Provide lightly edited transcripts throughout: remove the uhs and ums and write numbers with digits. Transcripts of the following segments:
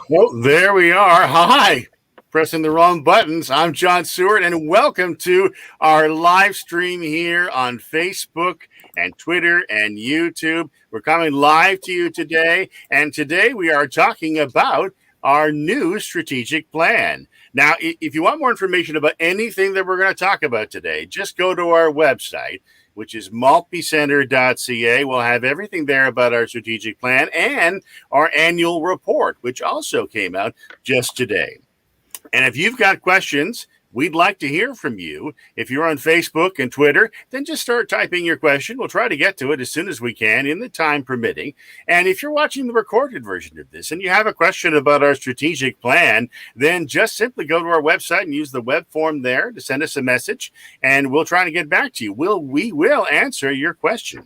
Well, there we are. Hi. Pressing the wrong buttons. I'm John Seward, and welcome to our live stream here on Facebook and Twitter and YouTube. We're coming live to you today, and today we are talking about our new strategic plan. Now, if you want more information about anything that we're going to talk about today, just go to our website, which is maltbycenter.ca. We'll have everything there about our strategic plan and our annual report, which also came out just today. And if you've got questions, we'd like to hear from you. If you're on Facebook and Twitter, then just start typing your question. We'll try to get to it as soon as we can in the time permitting. And if you're watching the recorded version of this and you have a question about our strategic plan, then just simply go to our website and use the web form there to send us a message, and we'll try to get back to you. We will answer your question.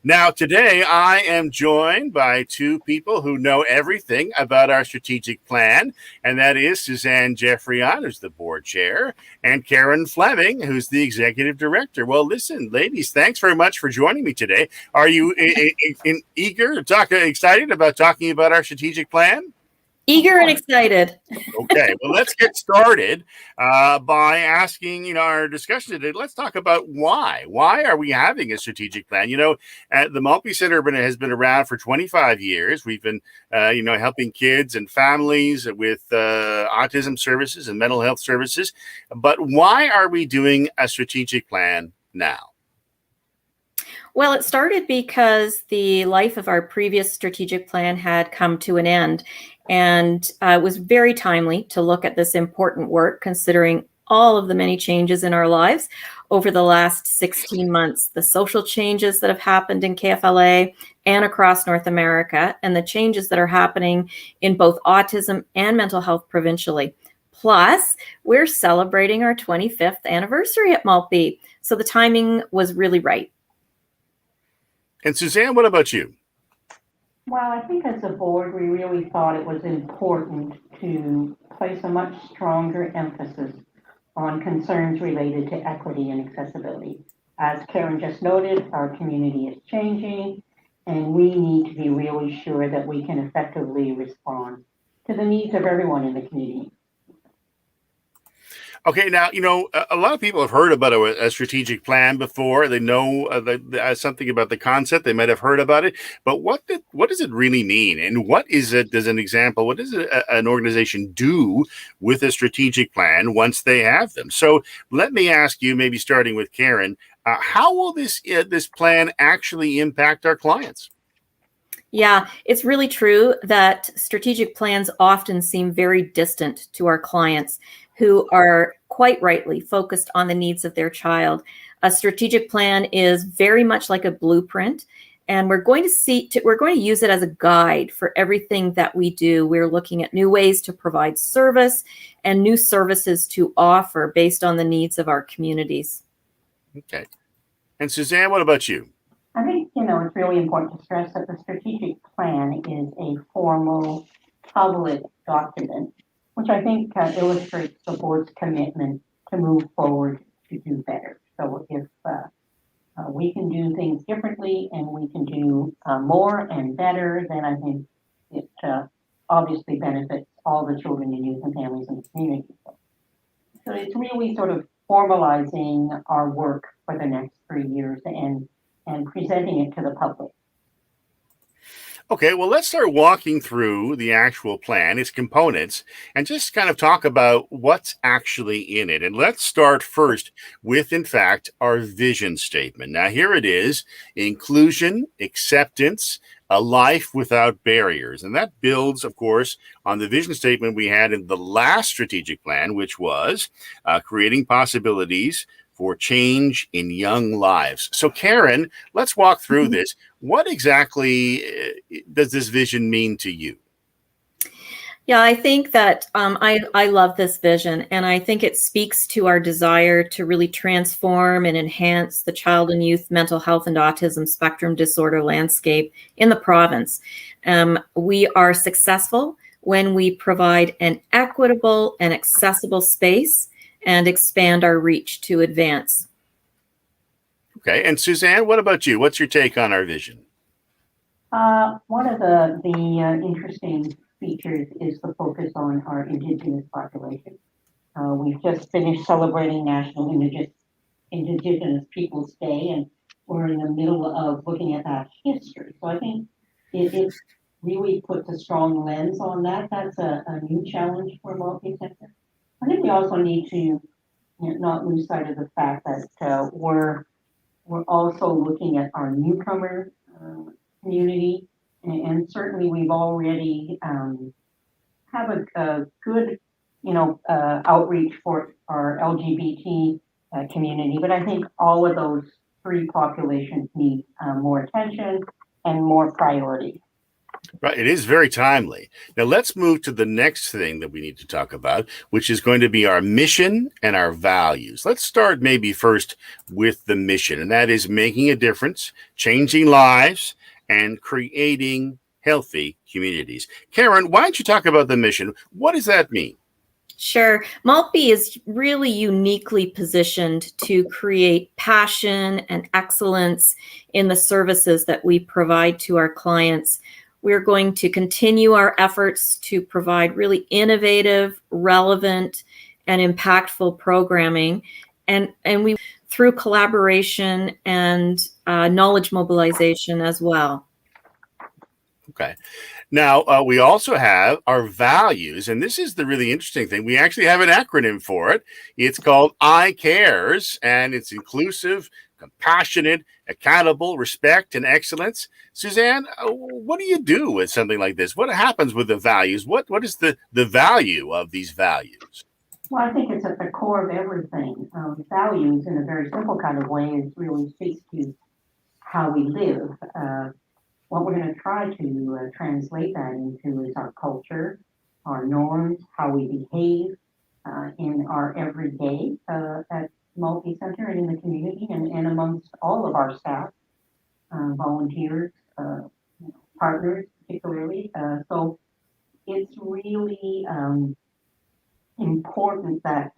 Now, today I am joined by two people who know everything about our strategic plan, and that is Suzanne Jeffrion, who's the board chair, and Karen Fleming, who's the executive director. Well, listen, ladies, thanks very much for joining me today. Are you eager to talk, excited about talking about our strategic plan? Eager and excited. Okay, well, let's get started by asking, our discussion today. Let's talk about why. Why are we having a strategic plan? The Maltby Center has been around for 25 years. We've been, helping kids and families with autism services and mental health services. But why are we doing a strategic plan now? Well, it started because the life of our previous strategic plan had come to an end. And it was very timely to look at this important work, considering all of the many changes in our lives over the last 16 months, the social changes that have happened in KFLA and across North America, and the changes that are happening in both autism and mental health provincially. Plus, we're celebrating our 25th anniversary at Maltby. So the timing was really right. And Suzanne, what about you? Well, I think as a board, we really thought it was important to place a much stronger emphasis on concerns related to equity and accessibility. As Karen just noted, our community is changing, and we need to be really sure that we can effectively respond to the needs of everyone in the community. Okay, now, a lot of people have heard about a strategic plan before. They know something about the concept. They might have heard about it. But what does it really mean? And what is it, as an example, what does an organization do with a strategic plan once they have them? So let me ask you, maybe starting with Karen, how will this plan actually impact our clients? Yeah, it's really true that strategic plans often seem very distant to our clients, who are quite rightly focused on the needs of their child. A strategic plan is very much like a blueprint, and we're going to use it as a guide for everything that we do. We're looking at new ways to provide service and new services to offer based on the needs of our communities. Okay. And Suzanne, what about you? I think, it's really important to stress that the strategic plan is a formal public document, which I think illustrates the board's commitment to move forward to do better. So if we can do things differently and we can do more and better, then I think it obviously benefits all the children and youth and families in the community. So it's really sort of formalizing our work for the next 3 years and presenting it to the public. Okay, well, let's start walking through the actual plan, its components, and just kind of talk about what's actually in it. And let's start first with, in fact, our vision statement. Now, here it is: inclusion, acceptance, a life without barriers. And that builds, of course, on the vision statement we had in the last strategic plan, which was creating possibilities for change in young lives. So, Karen, let's walk through this. What exactly does this vision mean to you? Yeah, I think that I love this vision, and I think it speaks to our desire to really transform and enhance the child and youth mental health and autism spectrum disorder landscape in the province. We are successful when we provide an equitable and accessible space and expand our reach to advance. Okay, and Suzanne, what about you? What's your take on our vision? One of the interesting features is the focus on our Indigenous population. We've just finished celebrating National Indigenous Peoples Day, and we're in the middle of looking at that history. So I think it really puts a strong lens on that. That's a new challenge for Maltby Center. I think we also need to not lose sight of the fact that we're also looking at our newcomer community, and certainly we've already have a good, outreach for our LGBT community. But I think all of those three populations need more attention and more priority. Right. It is very timely. Now let's move to the next thing that we need to talk about, which is going to be our mission and our values. Let's start maybe first with the mission, and that is making a difference, changing lives, and creating healthy communities. Karen, why don't you talk about the mission? What does that mean? Sure. Maltby is really uniquely positioned to create passion and excellence in the services that we provide to our clients. We're going to continue our efforts to provide really innovative, relevant, and impactful programming, and we through collaboration and knowledge mobilization as well. Okay. Now, we also have our values, and this is the really interesting thing. We actually have an acronym for it. It's called I-CARES, and it's inclusive, compassionate, accountable, respect, and excellence. Suzanne, what do you do with something like this? What happens with the values? What is the value of these values? Well, I think it's at the core of everything. Values, in a very simple kind of way, is really speaks to how we live. What we're going to try to translate that into is our culture, our norms, how we behave in our everyday at Maltby Center and in the community, and amongst all of our staff, volunteers, partners particularly. So it's really important that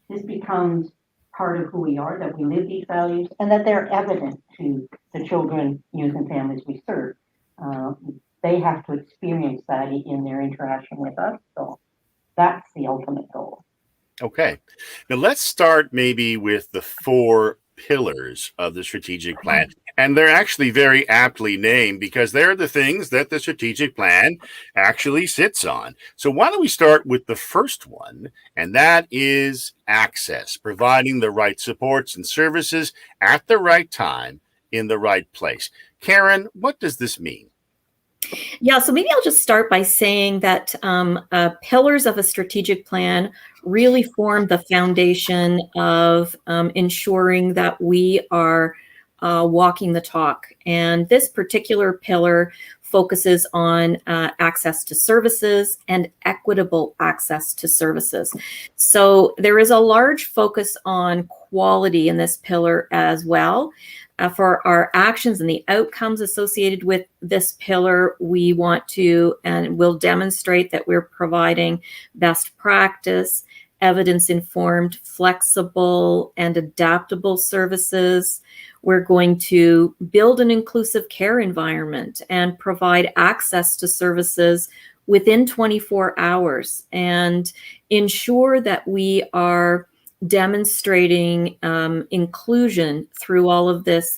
this becomes part of who we are, that we live these values, and that they're evident to the children, youth, and families we serve. They have to experience that in their interaction with us. So that's the ultimate goal. Okay. Now let's start maybe with the 4 pillars of the strategic plan. And they're actually very aptly named because they're the things that the strategic plan actually sits on. So why don't we start with the first one, and that is access, providing the right supports and services at the right time in the right place. Karen, what does this mean? Yeah, so maybe I'll just start by saying that pillars of a strategic plan really form the foundation of ensuring that we are walking the talk. And this particular pillar focuses on access to services and equitable access to services. So there is a large focus on quality in this pillar as well. For our actions and the outcomes associated with this pillar, we want to and will demonstrate that we're providing best practice, evidence-informed, flexible, and adaptable services. We're going to build an inclusive care environment and provide access to services within 24 hours and ensure that we are demonstrating inclusion through all of this,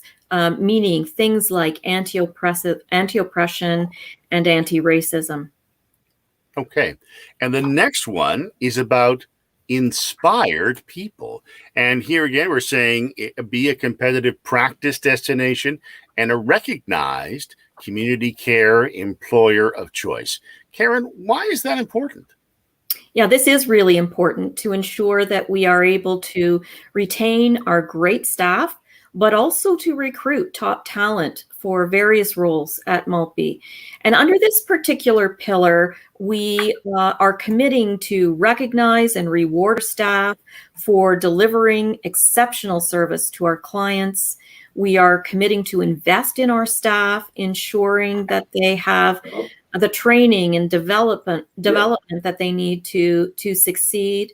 meaning things like anti-oppression and anti-racism. Okay. And the next one is about inspired people. And here again, we're saying be a competitive practice destination and a recognized community care employer of choice. Karen, why is that important? Yeah, this is really important to ensure that we are able to retain our great staff, but also to recruit top talent for various roles at Maltby. And under this particular pillar, we are committing to recognize and reward staff for delivering exceptional service to our clients. We are committing to invest in our staff, ensuring that they have the training and development that they need to succeed.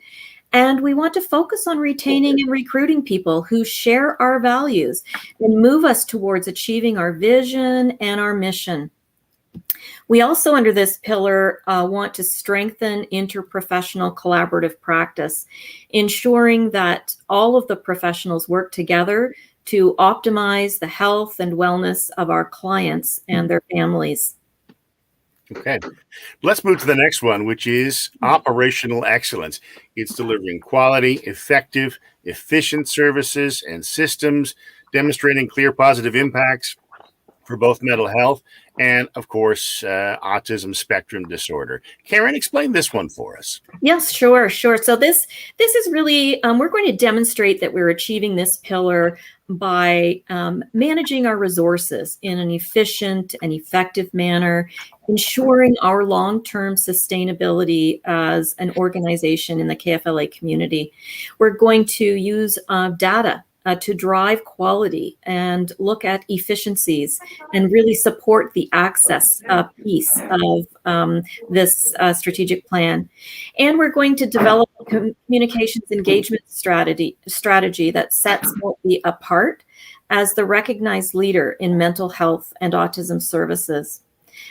And we want to focus on retaining and recruiting people who share our values and move us towards achieving our vision and our mission. We also, under this pillar, want to strengthen interprofessional collaborative practice, ensuring that all of the professionals work together to optimize the health and wellness of our clients and their families. Okay. Let's move to the next one, which is operational excellence. It's delivering quality, effective, efficient services and systems, demonstrating clear positive impacts for both mental health and, of course, autism spectrum disorder. Karen, explain this one for us. Yes, sure. So this is really, we're going to demonstrate that we're achieving this pillar by managing our resources in an efficient and effective manner, ensuring our long-term sustainability as an organization in the KFLA community. We're going to use data to drive quality and look at efficiencies and really support the access piece of this strategic plan. And we're going to develop a communications engagement strategy that sets Maltby apart as the recognized leader in mental health and autism services.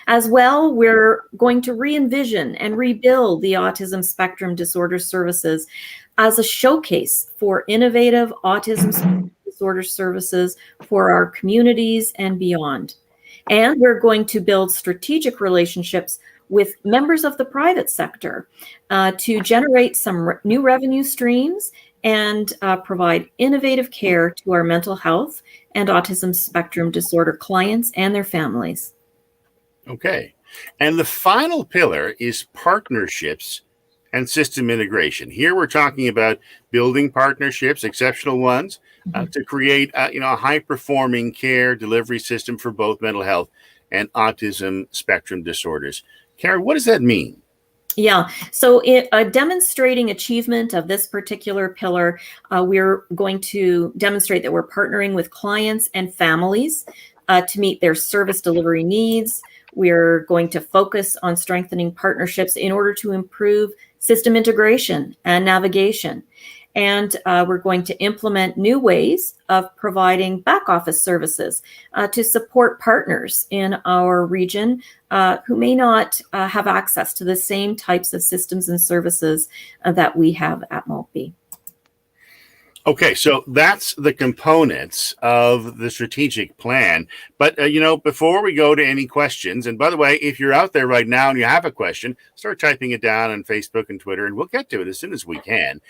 As well, we're going to re-envision and rebuild the autism spectrum disorder services as a showcase for innovative autism spectrum disorder services for our communities and beyond. And we're going to build strategic relationships with members of the private sector to generate some new revenue streams and provide innovative care to our mental health and autism spectrum disorder clients and their families. Okay. And the final pillar is partnerships and system integration. Here we're talking about building partnerships, exceptional ones, to create a high-performing care delivery system for both mental health and autism spectrum disorders. Karen, what does that mean? Yeah, so demonstrating achievement of this particular pillar, we're going to demonstrate that we're partnering with clients and families to meet their service delivery needs. We're going to focus on strengthening partnerships in order to improve system integration and navigation. And we're going to implement new ways of providing back office services to support partners in our region who may not have access to the same types of systems and services that we have at Maltby. Okay, so that's the components of the strategic plan. But, before we go to any questions, and by the way, if you're out there right now and you have a question, start typing it down on Facebook and Twitter, and we'll get to it as soon as we can.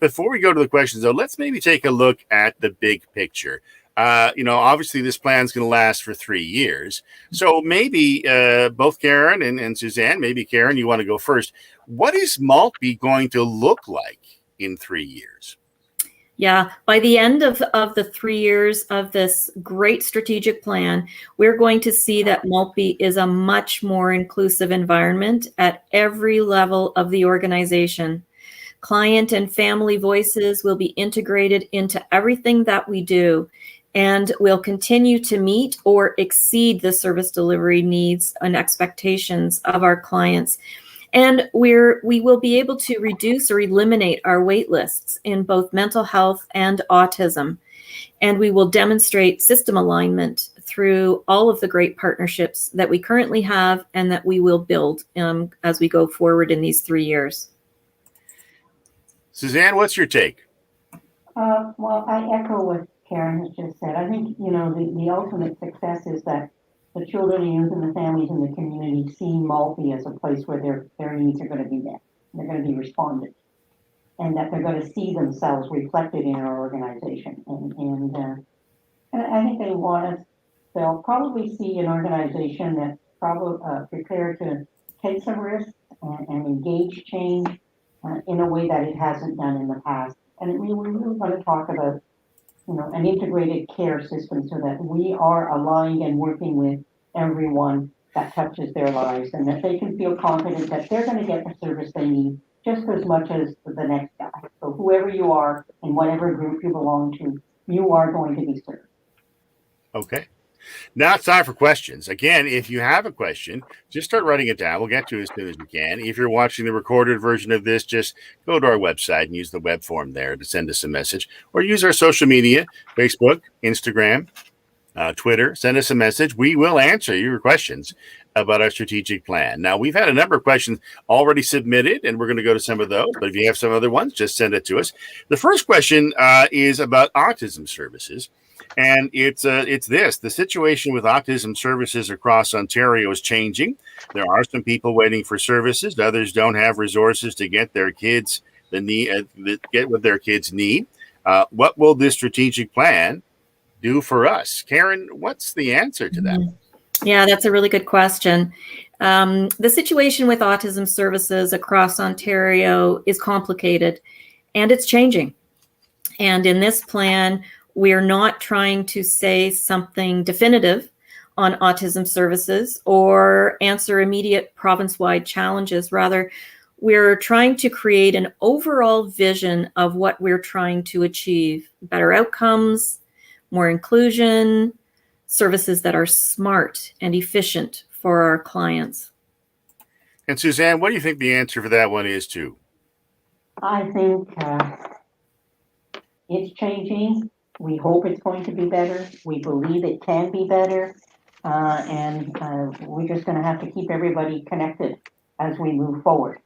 Before we go to the questions, though, let's maybe take a look at the big picture. Obviously this plan is going to last for 3 years. So maybe both Karen and Suzanne, maybe Karen, you want to go first. What is Maltby going to look like in 3 years? Yeah, by the end of the 3 years of this great strategic plan, we're going to see that Maltby is a much more inclusive environment at every level of the organization. Client and family voices will be integrated into everything that we do, and we'll continue to meet or exceed the service delivery needs and expectations of our clients. And we will be able to reduce or eliminate our wait lists in both mental health and autism. And we will demonstrate system alignment through all of the great partnerships that we currently have and that we will build as we go forward in these 3 years. Suzanne, what's your take? Well, I echo what Karen has just said. I think, the ultimate success is that the children and youth and the families in the community see Maltby as a place where their needs are going to be met. They're going to be responded, and that they're going to see themselves reflected in our organization. And I think they'll probably see an organization that's probably prepared to take some risks and engage change in a way that it hasn't done in the past. And we're really going to talk about an integrated care system so that we are aligned and working with everyone that touches their lives, and that they can feel confident that they're going to get the service they need just as much as the next guy. So whoever you are and whatever group you belong to, you are going to be served. Okay. Now it's time for questions. Again, if you have a question, just start writing it down. We'll get to it as soon as we can. If you're watching the recorded version of this, just go to our website and use the web form there to send us a message, or use our social media, Facebook, Instagram, Twitter, send us a message. We will answer your questions about our strategic plan. Now, we've had a number of questions already submitted, and we're going to go to some of those. But if you have some other ones, just send it to us. The first question is about autism services. And it's this: the situation with autism services across Ontario is changing. There are some people waiting for services. Others don't have resources to get their kids get what their kids need. What will this strategic plan do for us? Karen, what's the answer to that? Yeah, that's a really good question. The situation with autism services across Ontario is complicated and it's changing. And in this plan, we're not trying to say something definitive on autism services or answer immediate province-wide challenges. Rather, we're trying to create an overall vision of what we're trying to achieve: better outcomes, more inclusion, services that are smart and efficient for our clients. And Suzanne, what do you think the answer for that one is too? I think it's changing. We hope it's going to be better. We believe it can be better. And we're just going to have to keep everybody connected as we move forward.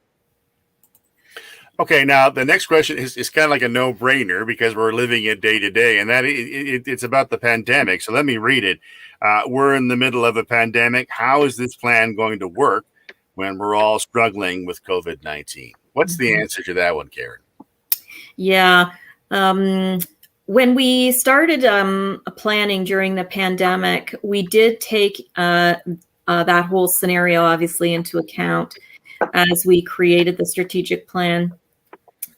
Okay, now the next question is kind of like a no-brainer because we're living it day to day, and that it's about the pandemic. So let me read it. We're in the middle of a pandemic. How is this plan going to work when we're all struggling with COVID-19? What's the answer to that one, Karen? Yeah. When we started planning during the pandemic, we did take that whole scenario obviously into account as we created the strategic plan.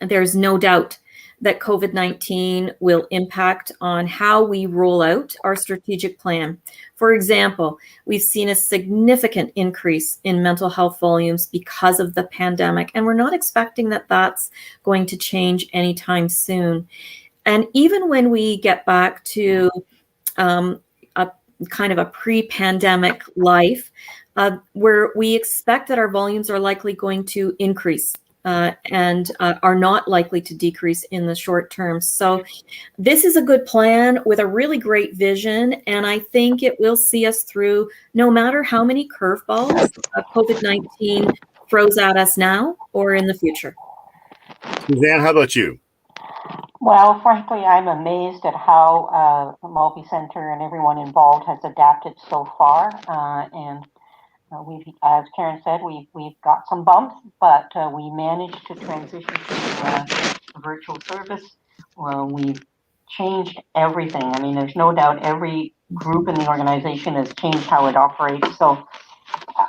There's no doubt that COVID-19 will impact on how we roll out our strategic plan. For example, we've seen a significant increase in mental health volumes because of the pandemic, and we're not expecting that that's going to change anytime soon. And even when we get back to a kind of a pre-pandemic life, where we expect that our volumes are likely going to increase and are not likely to decrease in the short term. So this is a good plan with a really great vision, and I think it will see us through no matter how many curveballs COVID-19 throws at us now or in the future. Suzanne, how about you? Well, frankly, I'm amazed at how the Maltby Center and everyone involved has adapted so far. We've, as Karen said, we've got some bumps, but we managed to transition to a virtual service. We've changed everything. I mean, there's no doubt every group in the organization has changed how it operates. So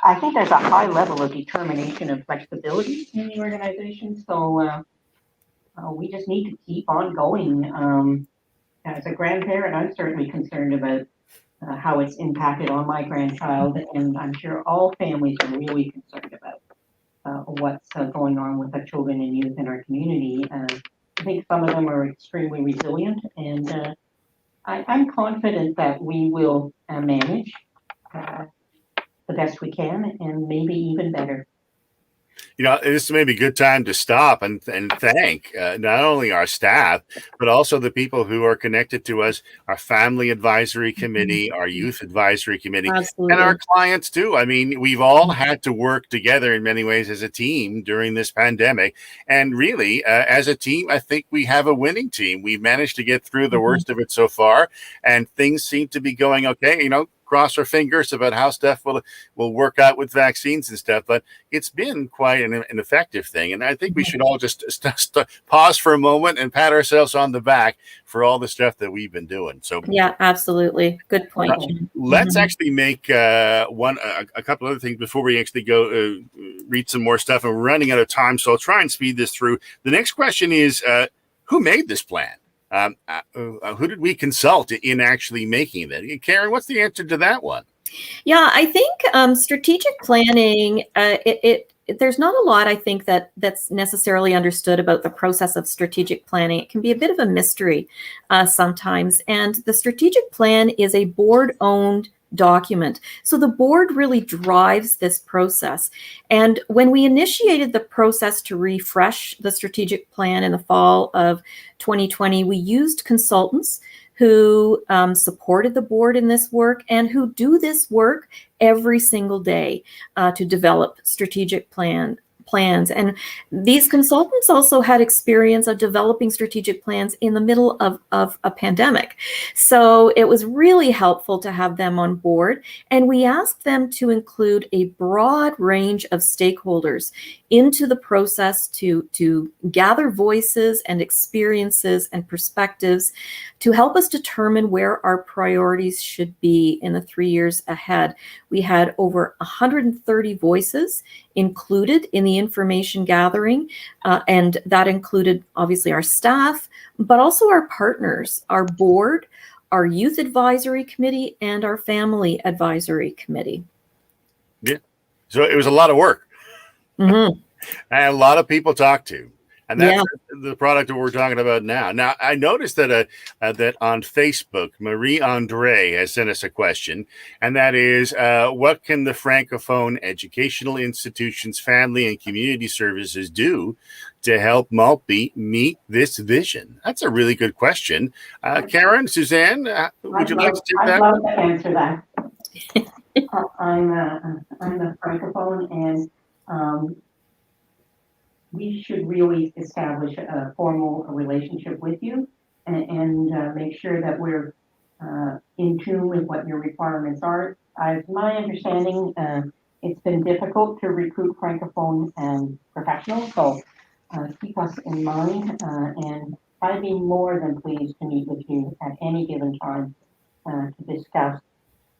I think there's a high level of determination and flexibility in the organization. So we just need to keep on going. As a grandparent, I'm certainly concerned about how it's impacted on my grandchild, and I'm sure all families are really concerned about what's going on with the children and youth in our community. I think some of them are extremely resilient, and I'm confident that we will manage the best we can, and maybe even better. You know, this may be a good time to stop and thank not only our staff, but also the people who are connected to us, our family advisory committee, our youth advisory committee, Absolutely. and our clients too. I mean, we've all had to work together in many ways as a team during this pandemic. And really, as a team, I think we have a winning team. We've managed to get through the worst of it so far, and things seem to be going okay. You know, cross our fingers about how stuff will work out with vaccines and stuff, but it's been quite an effective thing. And I think we should all just pause for a moment and pat ourselves on the back for all the stuff that we've been doing. So yeah, absolutely. Good point. Let's actually make a couple other things before we actually go read some more stuff. And we're running out of time, so I'll try and speed this through. The next question is, who made this plan? Who did we consult in actually making that? Karen, what's the answer to that one? Yeah, I think strategic planning, there's not a lot, I think, that's necessarily understood about the process of strategic planning. It can be a bit of a mystery sometimes. And the strategic plan is a board-owned document. So the board really drives this process. And when we initiated the process to refresh the strategic plan in the fall of 2020, we used consultants who supported the board in this work and who do this work every single day to develop strategic plans. And these consultants also had experience of developing strategic plans in the middle of a pandemic. So it was really helpful to have them on board. And we asked them to include a broad range of stakeholders into the process to gather voices and experiences and perspectives to help us determine where our priorities should be in the 3 years ahead. We had over 130 voices included in the information gathering, and that included obviously our staff, but also our partners, our board, our youth advisory committee, and our family advisory committee. Yeah. So it was a lot of work. Mm-hmm. And a lot of people talk to. And that's the product that we're talking about now. Now, I noticed that that on Facebook, Marie Andre has sent us a question, and that is, what can the Francophone educational institutions, family, and community services do to help Maltby meet this vision? That's a really good question. Karen, Suzanne, would you like to take that? I'd love to answer that. I'm a Francophone, and we should really establish a formal relationship with you and make sure that we're in tune with what your requirements are. My understanding, it's been difficult to recruit Francophone and professionals, so keep us in mind, and I'd be more than pleased to meet with you at any given time to discuss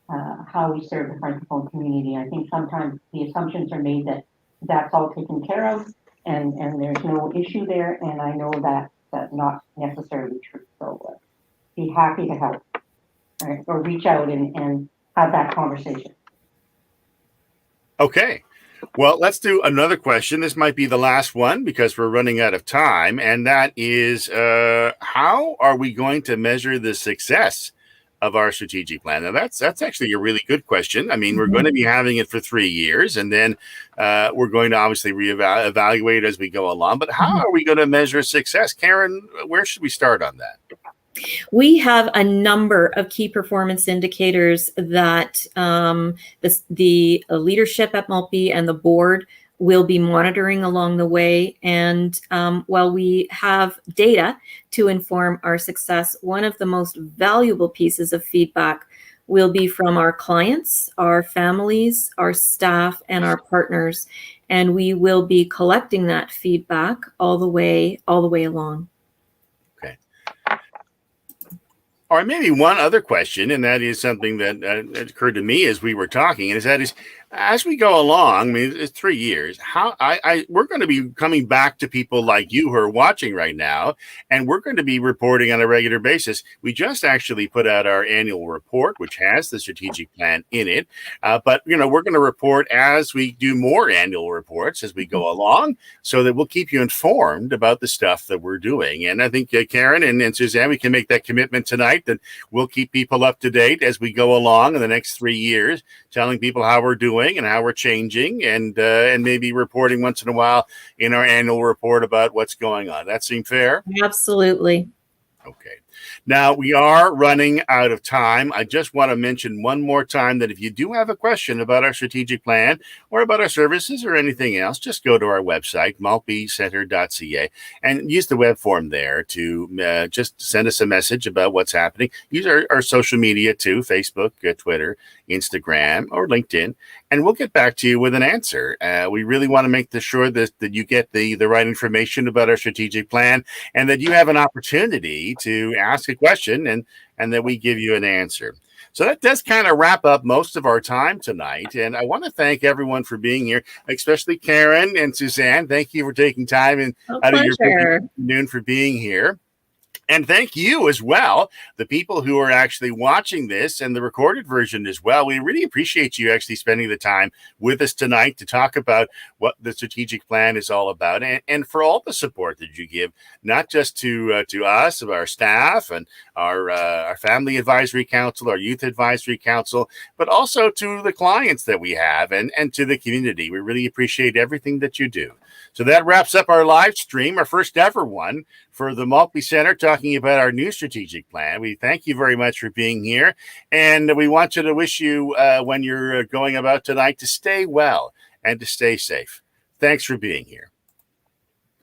how we serve the Francophone community. I think sometimes the assumptions are made that that's all taken care of, and there's no issue there, and I know that that's not necessarily true. So be happy to help, or reach out and have that conversation. Okay. Well, let's do another question. This might be the last one because we're running out of time, and that is, how are we going to measure the success of our strategic plan? Now, that's actually a really good question. I mean, we're going to be having it for 3 years, and then we're going to obviously evaluate as we go along. But how are we going to measure success? Karen, where should we start on that? We have a number of key performance indicators that the leadership at Maltby and the board will be monitoring along the way. And while we have data to inform our success, one of the most valuable pieces of feedback will be from our clients, our families, our staff, and our partners. And we will be collecting that feedback all the way along. Okay. Or maybe one other question, and that is something that occurred to me as we were talking, and that is, as we go along, I mean, it's 3 years, we're going to be coming back to people like you who are watching right now, and we're going to be reporting on a regular basis. We just actually put out our annual report, which has the strategic plan in it. But, we're going to report as we do more annual reports as we go along, so that we'll keep you informed about the stuff that we're doing. And I think Karen and Suzanne, we can make that commitment tonight that we'll keep people up to date as we go along in the next 3 years, telling people how we're doing and how we're changing, and maybe reporting once in a while in our annual report about what's going on. That seem fair? Absolutely. Okay. Now, we are running out of time. I just want to mention one more time that if you do have a question about our strategic plan or about our services or anything else, just go to our website, maltbycenter.ca, and use the web form there to just send us a message about what's happening. Use our social media too, Facebook, Twitter, Instagram, or LinkedIn, and we'll get back to you with an answer. We really want to make sure that you get the right information about our strategic plan, and that you have an opportunity to ask a question and that we give you an answer. So that does kind of wrap up most of our time tonight. And I want to thank everyone for being here, especially Karen and Suzanne. Thank you for taking time out of your afternoon for being here. And thank you as well, the people who are actually watching this and the recorded version as well. We really appreciate you actually spending the time with us tonight to talk about what the strategic plan is all about, and for all the support that you give, not just to us, of our staff and our family advisory council, our youth advisory council, but also to the clients that we have and to the community. We really appreciate everything that you do. So that wraps up our live stream, our first ever one for the Maltby Center, talking talking about our new strategic plan. We thank you very much for being here. And we want you to wish you, when you're going about tonight, to stay well and to stay safe. Thanks for being here.